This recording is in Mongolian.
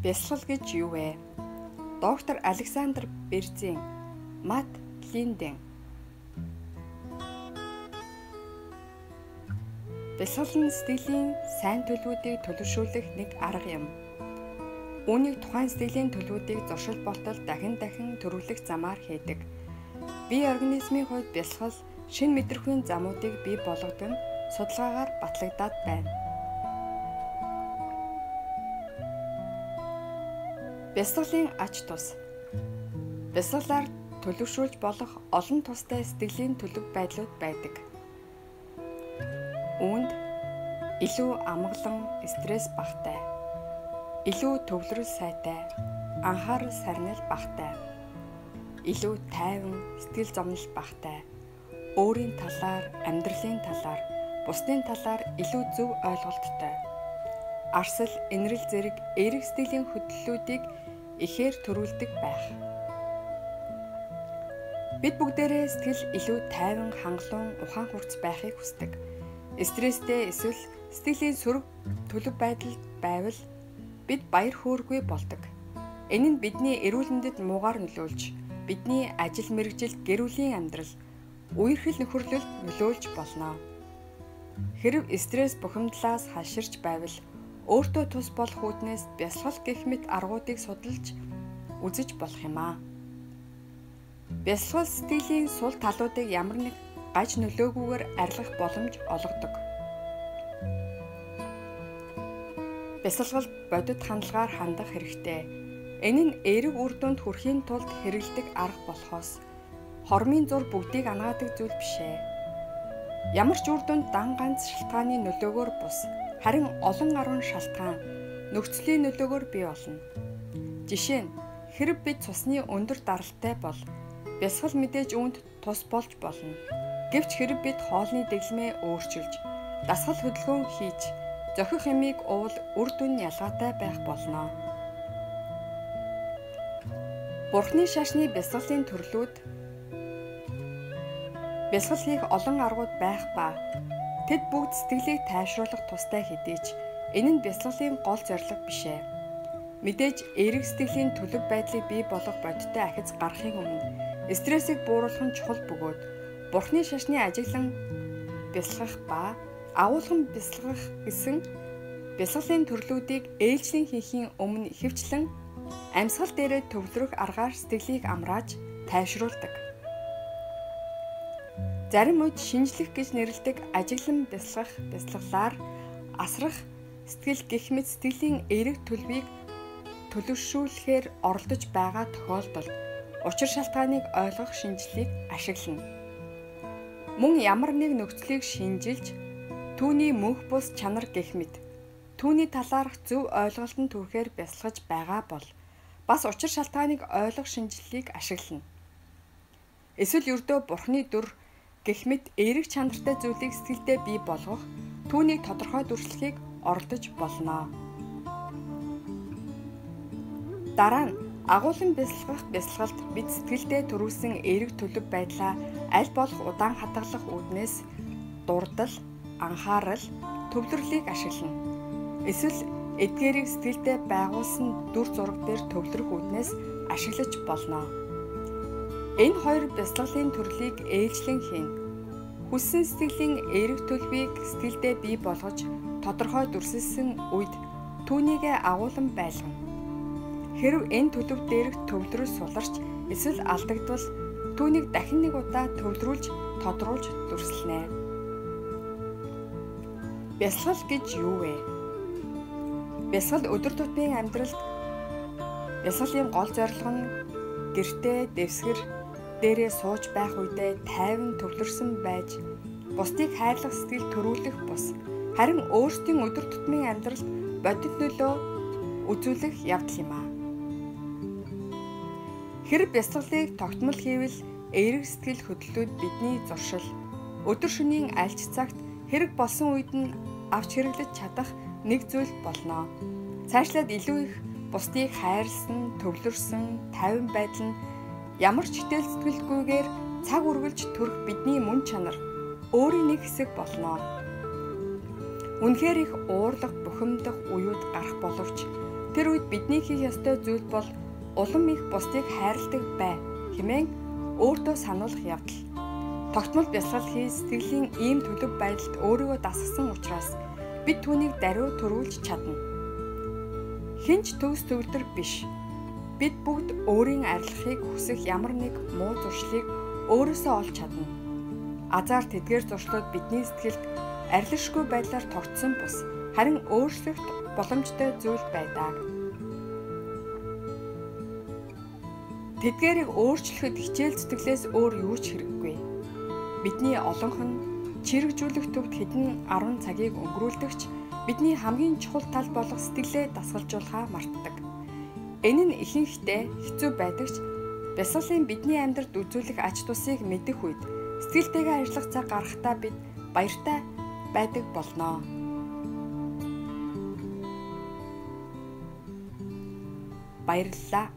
Бясалгал гэж юу вэ? Доктор Александр Берзийн Мат Линден. Бясалгал нь сэтгэлийн сайн төлөвүүдийг төлөвшүүлэх нэг арга юм. Үүнийг тухайн сэтгэлийн төлөвүүдийг зуршил болтол дахин төрүүлэх замаар хийдэг. Бие организмын хувьд бясалгал шинэ мэдрэхүйн замуудыг бий болгодог нь судалгаагаар батлагдаад байна. Бясалгалын ач тус. Бясалгалаар төлөвшүүлж болох олон тустай сэтгэлийн төлөв байдлууд байдаг. Үүнд илүү амгалан стресс багтай, илүү төвлөрөл сайтай, анхаарал сарнил багтай, илүү тайван сэтгэл зовнил багтай, өөрийн талаар, амьдралын талаар, бусдын талаар илүү зөв ойлголттой, арсал, инрэл зэрэг эерэг сэтгэлийн хөдлөлүүдийг ихээр төрүүлдэг байх. Бид бүгдээрээ сэтгэл илүү тайван, хангалуун, ухаан хурц байхыг хүсдэг. Стресстэй эсвэл сэтгэлийн сөрөг төлөв байдал байвал бид баяр хөөргүй болдог. Энэ нь бидний эрүүл мэндэд муугар нөлөөлж, бидний ажил мэргэжилд, гэр бүлийн амьдрал, үерхэл нөхөрлөлд нөлөөлж болно. Хэрв стресс бухимдлаас хаширч байвал өөртөө тус болох үүднээс бясалгал гэх мэт аргуудыг судалж үзэж болох юм аа. Бясалгал сэтгэлийн сул талуудыг ямар нэг гаж нөлөөгүйгээр арилгах боломж олгодог. Бясалгал бодит хандлагаар хандах хэрэгтэй. Энэ нь эерэг үр дүнд хүрэхийн тулд хэрэглэдэг арга болохоос хормын зур бүгдийг ангаадаг зүйл биш ээ. Ямар ч үр дүнд дан ганц шалтгааны нөлөөгөөр бус, харин олон гаруй шалтгаан нөхцөлийн нөлөөгөөр бий болно. Жишээ нь хэрэг бид цусны өндөр даралтай бол бясалгал мэдээж үүнд тус болж болно. Гэвч хэрэг бид хоолны дэглэмээ өөрчилж, дасгал хөдөлгөөн хийж, зохих ямиг уул үр дүн ялгаатай байх болно. Бурхны шашны бясалгалын төрлүүд бясалгал хийх олон аргууд байх ба тэд бүгд сэтгэлийг тайвшруулах тустай хэдий ч энэ нь бясалгалын гол зорилго биш ээ. Мэдээж эерэг сэтгэлийн төлөв байдлыг бий болгох бодиттой ахиц гарахын өмнө стрессийг бууруулах нь чухал бөгөөд Бурхны шашны ажиглан бясалгах ба агуулган бясалгах гэсэн бясалгалын төрлүүдийг ээлжлэн хийхийн өмнө ихэвчлэн амьсгал дээрээ төвлөрөх аргаар сэтгэлийг амрааж тайвшруулдаг. Зарим үед шинжлэх гэж нэрлэдэг ажиглан бясалгалаар асрах сэтгэл гэх мэт сэтгэлийн эерэг төлөвийг төлөвшүүлэхээр оролдож байгаа тохиолдолд учир шалтгааныг ойлгох шинжлэлийг ашиглана. Мөн ямар нэг нөхцөлийг шинжилж түүний мөнх бус чанар гэх мэт түүний талаарх зөв ойлголтод хүрэхээр бясалгаж байгаа бол бас учир шалтгааныг ойлгох шинжлэлийг ашиглана. Эсвэл ердөө Бурхны дүр гэх мэт эерэг чанартай зүйлийг сэтгэлдээ бий болгох, түүнийг тодорхой дүрслэхийг оролдож болно. Дараа нь агуулган бясалгах бясалгалд бид сэтгэлдээ төрүүлсэн эерэг төлөв байдлаа аль болох удаан хадгалах үүднээс дурдал, анхаарал, төвлөрлийг ашиглана. Эсвэл эдгээрийг сэтгэлдээ байгуулсан дүр зураг дээр төвлөрөх үүднээс ашиглаж болно. Энэ хоёр бясалгалын төрлийг ээлжлэн хийн. Хүссэн сэтгэлийн эерэг төлөвийг сэтгэлдээ бий болгож тодорхой дүрсэлсэн үед түүнийгээ агуулan байлгана. Хэрв энэ төлөв дээрх төвлөрөл суларч эсвэл алдагдвал түүнийг дахин нэг удаа төвлөрүүлж тодруулж дүрслэнэ. Бясалгал гэж юу вэ? Бясалгал өдөр тутмын амьдралд бясалгалын гол зорилго нь гэртээ дэвсгэр дээрээ сууж байх үедээ тайван төвлөрсөн байж бусдыг хайрлах сэтгэл төрүүлэх бус, харин өөрсдийн өдөр тутмын амьдралд бодит нөлөө үзүүлэх явдал юм аа. Хэрэг бясалгалыг тогтмол хийвэл эерэг сэтгэл хөдлөлүүд бидний зуршил, өдөр шөнийн аль ч цагт хэрэг болсон үед нь авч хэрэглэж чадах нэг зүйл болно. Цаашлаад илүү их бусдыг хайрлсан, төвлөрсөн, тайван байдал нь ямар ч итэл сэтгэлгүйгээр цаг үргэлж төрөх бидний мөн чанар өөрийн нэг хэсэг болно. Үнэхээр их уурлах, бухимдах үеуд гарах боловч Тэр үед бидний хийх ёстой зүйл бол улам их бусдыг хайрладаг бай хэмээн өөртөө сануулах явдал. Тогтмол бясалгал хий сэтгэлийн ийм төлөв байдалд өөрийгөө дасгасан учраас бид түүнийг даруй төрүүлж чадна. Хинч төгс төгөлдөр биш. Бид бүгд өөрийн арилгахыг хүсэх ямар нэг муу зуршлыг өөрөөсөө олж чадна. Азар тэдгээр зуршлууд бидний сэтгэлд арилшгүй байдлаар тогтсон бус харин өөрчлөх боломжтой зүйл байдаг. Тэдгээрийг өөрчлөхөд хичээл зүтгэлээс өөр юу ч хэрэггүй. Бидний олонх нь чирэгжүүлэх төвд хэдэн 10 цагийг өнгөрүүлдэгч бидний хамгийн чухал тал болох сэтгэлээ дасгалжуулахаа мартдаг. Энэ нь ихэнхдээ хэцүү байдаг ч бясалгалын бидний амьдралд үзүүлэх ач тусыг мэдэх үед сэтгэлтэйгээ ажиллах цаг гарахдаа бид баяртай байдаг болно. Баярлалаа.